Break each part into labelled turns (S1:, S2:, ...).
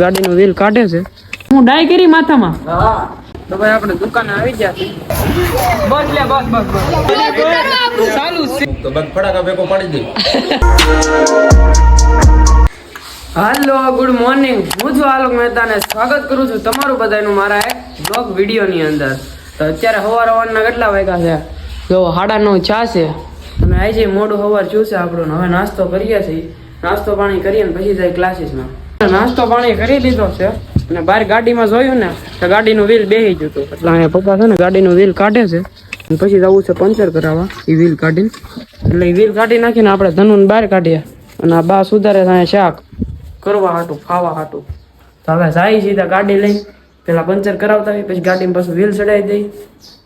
S1: ગાડીનો વ્હીલ કાઢે છે. હું ડાય કરી માથામાં. હા તો ભાઈ આપણે દુકાને આવી ગયા છે. બસ લે બસ ચાલુ છે તો બસ ફટાકા ભેગો પાડી દે. હાલો ગુડ મોર્નિંગ, હું છું આલોક મહેતા ને સ્વાગત કરું છું તમારું બધાનું મારા એક બ્લોગ વિડીયોની અંદર. તો અત્યારે સવારના કેટલા વાગ્યા છે? જો 9:30 ચા છે અને આવી જઈએ મોડું સવાર શું છે આપણું. હવે નાસ્તો કરીએ છીએ, નાસ્તો પાણી કરીએ ને પછી જાય ક્લાસીસમાં. નાસ્તો પાણી કરી લીધો છે અને બહાર ગાડીમાં જોયું ને તો ગાડીનું વ્હીલ બેસી ગયું હતું. એટલે અહીંયા પપ્પા છે ને ગાડીનું વ્હીલ કાઢે છે અને પછી જવું છે પંચર કરાવવા એ વ્હીલ કાઢીને. એટલે એ વ્હીલ કાઢી નાખીને આપણે ધનુને બહાર કાઢીએ અને આ બા સુધારે અહીંયા શાક કરવા હાટું ખાવા હાટું. તો હવે જાય સીધા ગાડી લઈને પેલા પંચર કરાવતા હોય, પછી ગાડીમાં પાછું વ્હીલ ચડાવી દઈ.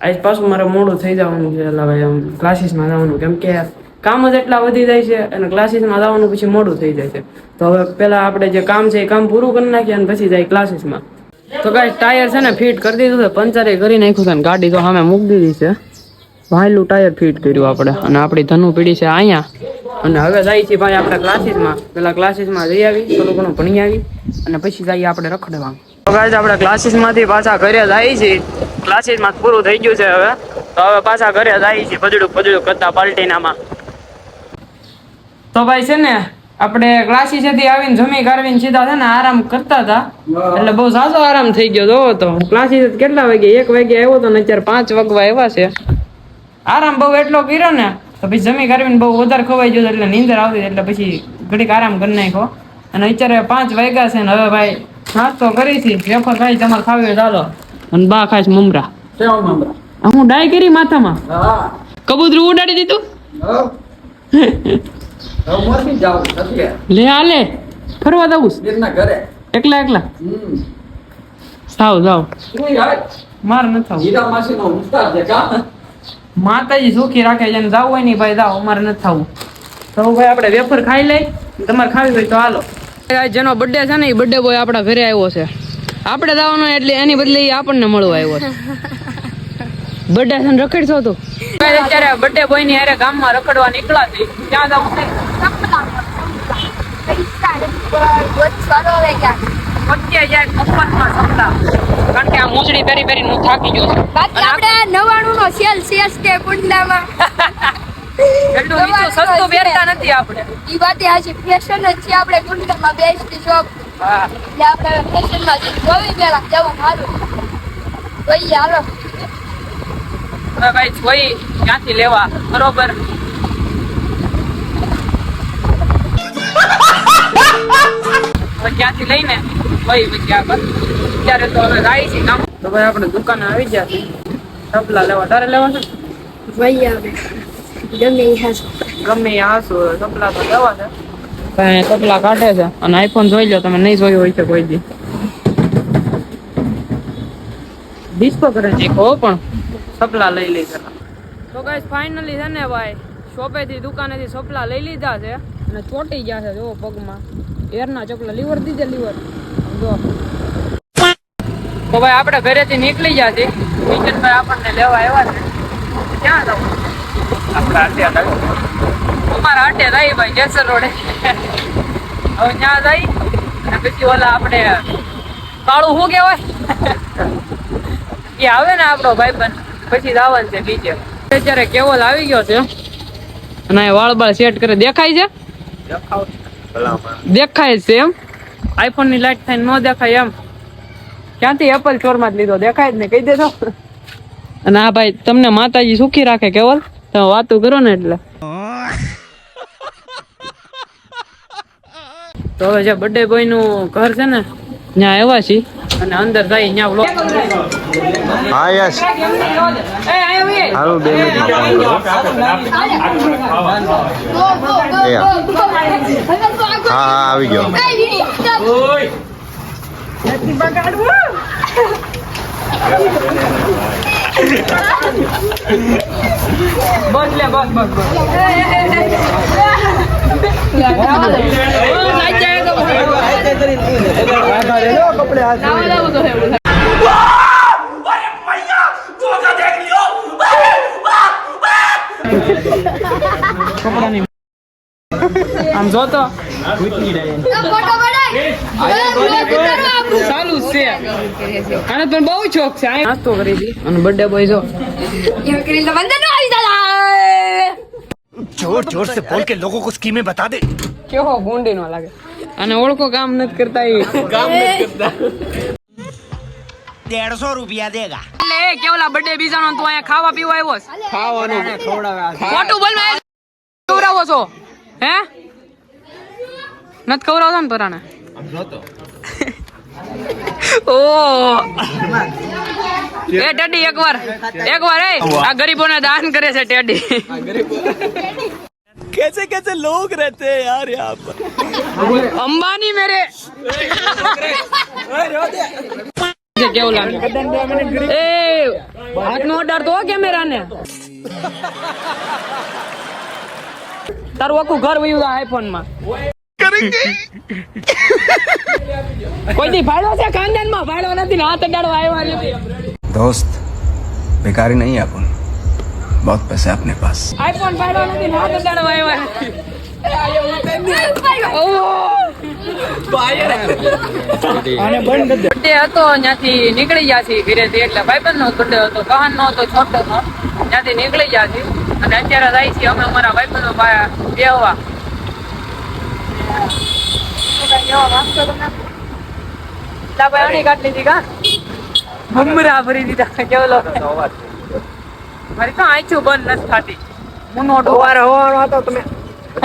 S1: આજ પાછું મારે મોડું થઈ જવાનું છે એટલે ભાઈ આમ ક્લાસીસમાં જવાનું, કેમ કે કામ જ એટલા વધી જાય છે અને ક્લાસીસમાં જવાનું પછી મોડું થઈ જાય છે. તો હવે પેલા આપણે જે કામ છે એ કામ પૂરું કરી નાખીએ અને પછી જાય ક્લાસીસમાં. તો ગાઈસ ટાયર છે ને ફિટ કરી દીધું છે, પંચરે કરી નાખ્યું છે અને ગાડી તો સામે મૂકી દીધી છે. ભાઈલું ટાયર ફિટ કર્યું આપણે અને આપણી ધનુ પીડી છે અહીંયા. અને હવે જાય છે ભાઈ આપણે ક્લાસીસમાં. પેલા ક્લાસીસમાં જઈ આવી, થોડું ઘણું ભણી આવી અને પછી જઈએ આપણે રખડવા. તો ગાઈસ આપણે ક્લાસીસમાંથી પાછા ઘરે જઈએ છીએ. ક્લાસીસમાં પૂરું થઈ ગયું છે હવે, તો હવે પાછા ઘરે જઈએ છીએ પજડું કરતા પાલટીનામાં. તો ભાઈ છે ને આપણે ક્લાસીસેથી આવીને જમી કારવીને સીધા છે ને આરામ કરતા હતા, એટલે બહુ ઝાઝો આરામ થઈ ગયો. જોવો તો ક્લાસીસ કેટલા વાગે? 1 વાગે આવ્યો તો ને અત્યારે 5 વાગવા આવ્યા છે. આરામ બહુ એટલો કર્યો ને તો પછી જમી કારવીને બહુ વધારે ખવાઈ ગયો એટલે નીંદર આવતી, એટલે પછી ઘડીક આરામ કરી નાખ્યો. અને અત્યારે 5 વાગ્યા છે ને હવે ભાઈ નાસ્તો કરી છે. વેફર ખાઈ તમારે ખાવી હોય ચાલો. અને બા ખાઈશ મમરા. હું ડાય કરી માથામાં. કબૂતરું ઉડાડી દીધું. લે હાલે ફરવા દઉં એકલા સાવ જાવ માર ન થાવ. માતાજી સુખી રાખે છે, જાવ હોય નહીં ભાઈ જાવ, અમારે નથી થવું. તો ભાઈ આપણે વેફર ખાઈ લઈ, તમારે ખાવી હોય તો હાલો. જેનો બર્થડે છે ને એ બર્થડે બોય આપણા ઘરે આવ્યો છે. આપણે જવાનો એટલે એની બદલે આપણને મળવા આવ્યો છે. બર્થડે છે ને રખડશો તું? અત્યારે બર્થડે બોય ની હારે ગામમાં રખડવા નીકળ્યા છે. ક્યાં જવું છે? કારણ કે આ મૂછડી પેરી પેરી હું થાકી ગયો છું.
S2: આપણે 99 નો સેલ છે કુંડલામાં.
S1: એટલું નીચું સસ્તું પહેરતા નથી આપણે.
S2: ઈ વાતે આજે ફેશન જ છે આપણે કુંડલામાં બેસ્ટ શોપ. હા એટલે આપણે ફેશન માં જોઈ પેલા જવું સારું. ભાઈ હાલો
S1: હવે ભાઈ જોઈ ક્યાંથી લેવા બરોબર. ક્યાંથી લઈને ભાઈ પછી આગળ અત્યારે તો હવે જાય છે કામ. તો ભાઈ આપણે દુકાને આવી ગયા છે સપલા લેવા. તારે લેવા છે?
S2: ભાઈ આવે ગમે એ હાસો સપલા તો લેવા છે. ભાઈ સપલા કાઢે છે અને આઈફોન જોઈ લો તમે, નહીં જોયું હોય તો કોઈ દી. ડિસ્કો કરે છે હો પણ સપલા લઈ લઈ છે. તો ગાઈસ ફાઇનલી છે ને ભાઈ શોપેથી દુકાનેથી સપલા લઈ લીધા છે અને ચોટી ગયા છે. જો પગમાં એરના ચપલા લીવર દીધે લીવર જો. તો ભાઈ આપણે ઘરેથી નીકળી ગયા છે. કિશનભાઈ આપણને લેવા આવ્યા છે. ક્યાં જવું? આપણા આટે અમારા આટે જાય ભાઈ જેસર રોડે. હવે ત્યાં જઈ અને પછી ઓલા આપણે કાળું શું કહેવાય એ આવે ને આપણો ભાઈબંધ, પછી જવાનું છે બીજે. અત્યારે કેવલ આવી ગયો છે અને વાળ બાળ સેટ કરે. દેખાય છે? દેખાય છે એમ. આઈફોન ની લાઈટ થઈને ન દેખાય એમ. ક્યાંથી એપલ ચોરમાં જ લીધો, દેખાય જ ને કહી દેજો. અને આ ભાઈ તમને માતાજી સુખી રાખે કેવલ, તમે વાતું કરો ને એટલે. તો હવે જે બર્થડે બોય નું ઘર છે ને ત્યાં આવ્યા છીએ અને અંદર જઈ ત્યાં વ્લોગ.
S3: હા યસ હાલો 2 મિનિટમાં ફોન કરો. હા આવી ગયો.
S1: બસ લે બસ કપડાની આમ જો તો ચાલુ જ છે આને તો બહુ શોખ છે આ નાસ્તો કરી હતી અને બર્થડે બોય જો
S4: जोर जोर से बोल के लोगों को स्कीमें बता दे।
S1: કેવો ગુંડી નો લાગે અને ઓળખો કામ નથી કરતા એ કામ નથી કરતા
S4: 150 रुपया देगा।
S1: એટલે એ કેવલા બર્થડે બીજાનો તું અહીંયા ખાવા પીવા આવ્યો છે ખાવાનું ખવડાવે ખોટું બોલ મે ખવડાવો છો હે નત ખવડાવતો ને તોરાને ઓ એ ટેડી એકવાર એ આ ગરીબોને દાન કરે છે ટેડી
S4: कैसे कैसे लोग रहते हैं यार यहाँ पर।
S1: અંબાની મેરે કેવું લાગે એ હાથનો ઓર્ડર તો કેમેરા ને તારું આખું ઘર વયું આઈફોન માં કોઈ દી ફાયદો છે ખાનદાન માં ફાયદો નથી ને હાથ અડાડવા આવ્યા નથી
S5: दोस्त बेकारी नहीं है अपन बहुत पैसे है अपने पास
S1: આઈફોન ફાયદો નથી ને હાથ અડાડવા આવ્યા બર્થડે હતો ત્યાંથી નીકળી ગયા છીએ ઘરેથી એટલે ભાઈબંધ નો બર્થડે હતો કહાન નો હતો છોટો નો ત્યાંથી નીકળી ગયા છીએ અને અત્યારે જાય છીએ અમે અમારા ભાઈબંધો બેહવા કાઢ લીધી કા મમરા ભરી દીધા કેવલો મારી તો આંખું બંધ નથી થતી મુનો ડોવાર હોવાનો હતો તમે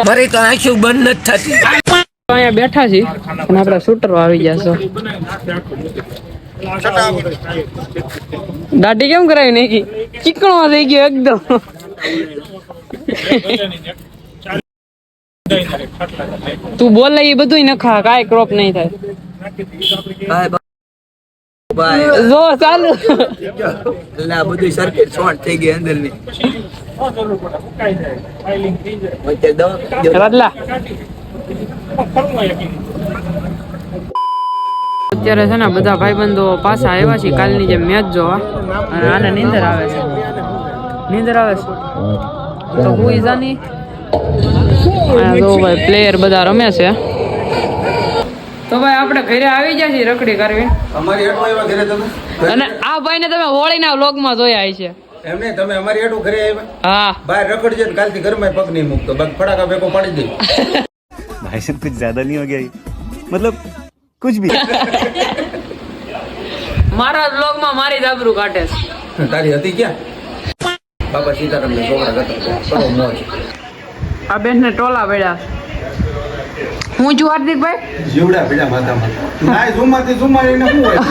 S4: મારી તો આંખો બંધ નથી થતી।
S1: અહીંયા બેઠા છીએ અને આપડા શૂટરો આવી ગયા છો દાઢી કેમ કરાવી નાખી ચીકણો થઈ ગયો એકદમ તું બોલે એ બધું નખા કાંઈ ક્રોપ નહીં થાય જો ચાલુ
S4: અલ્લા બધું સર્કિટ શોર્ટ થઈ ગઈ અંદર ની
S1: રતલા અત્યારે છે ને બધા ભાઈબંધો પાછા આવ્યા છે કાલની જે મેચ જોવા અને આને નીંદર આવે છે તો હું ઈજાની જો ભાઈ પ્લેયર બધા રમે છે તો ભાઈ આપણે ઘરે આવી ગયા છીએ રખડી કરવી
S5: અમારી હેઠો આવ્યા ઘરે તમે
S1: અને આ ભાઈને તમે હોળીના વ્લોગમાં જોયા છે
S5: એમને તમે અમારી હેઠો ઘરે આવ્યા
S1: હા
S5: બહાર રખડજે ને કાલથી ઘરમાં પગ નહીં મૂકતો બસ ફટાકા ભેગો પાડી દે
S4: भाई साहब कुछ ज्यादा नहीं हो गया ये? मतलब कुछ भी।
S1: મારા વ્લોગમાં મારી દાબરું કાઢે છે
S5: તારી હતી ક્યાં બાબા સીતારામ ને છોકરા ગતા કરો મોજ
S1: આ બેન ને ટોલા પડ્યા હું છું હાર્દિકભાઈ
S5: જીવડા પીડા માથામાં ના ઝુમાથી ઝુમા એને શું હોય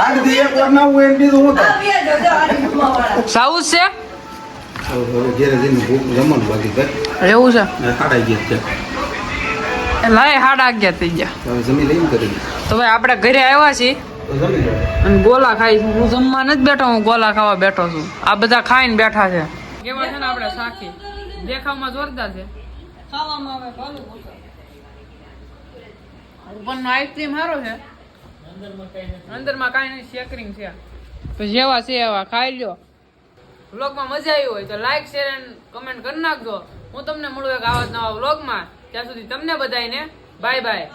S5: આઠ દી એક વાર ના હોય એને બીજું હું થાય
S1: સાઉથ છે
S5: હવે ઘેરે જઈને ભૂખ જમવાનું બાકી કર
S1: એવું છે
S5: ખાડાઈ ગયા છે
S1: લાય 11:30 થઈ ગયા
S5: હવે જમી લઈને કરી
S1: તો ભાઈ આપણે ઘરે આવ્યા છીએ
S5: તો જમી લો
S1: અને ગોલા ખાઈ હું જમવા નથી બેઠો હું ગોલા ખાવા બેઠો છું આ બધા ખાઈને બેઠા છે કેવા છે ને આપણે સાખી દેખાવમાં જોરદાર છે ખાવામાં આવે ભાલું ઉપરનો આઈસ્ક્રીમ સારો છે અંદરમાં કાંઈ નહીં શેકરિંગ છે તો જેવા છે એવા ખાઈ લ્યો વ્લોગમાં મજા આવી હોય તો લાઈક શેર એન્ડ કમેન્ટ કરી નાખજો હું તમને મળું એક આવા જ નવા વ્લોગમાં ત્યાં સુધી તમને બધાને બાય બાય